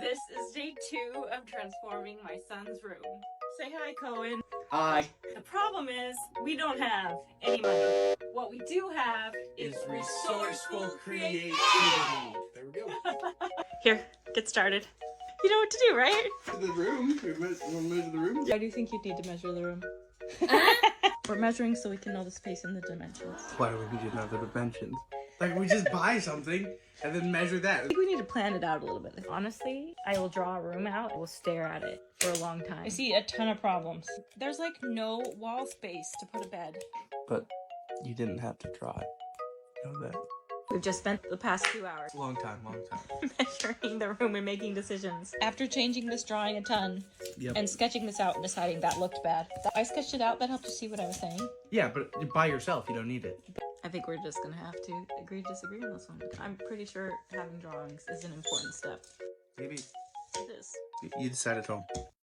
This is day 2 of transforming my son's room. Say hi, Cohen. Hi. The problem is, we don't have any money. What we do have is resourceful creativity. There we go. Here, get started. You know what to do, right? The room. We'll measure the room. Why do you think you'd need to measure the room? We're measuring so we can know the space and the dimensions. Why would we just know the dimensions? Like, we just buy something and then measure that. I think we need to plan it out a little bit. Honestly, I will draw a room out. I will stare at it for a long time. I see a ton of problems. There's like no wall space to put a bed. But you didn't have to draw it. You know that? We've just spent the past 2 hours Long time. measuring the room and making decisions. After changing this drawing a ton and sketching this out and deciding that looked bad. I sketched it out. That helped you see what I was saying. Yeah, but by yourself, you don't need it. I think we're just gonna have to agree to disagree on this one. I'm pretty sure having drawings is an important step. Maybe It is. you decide at home.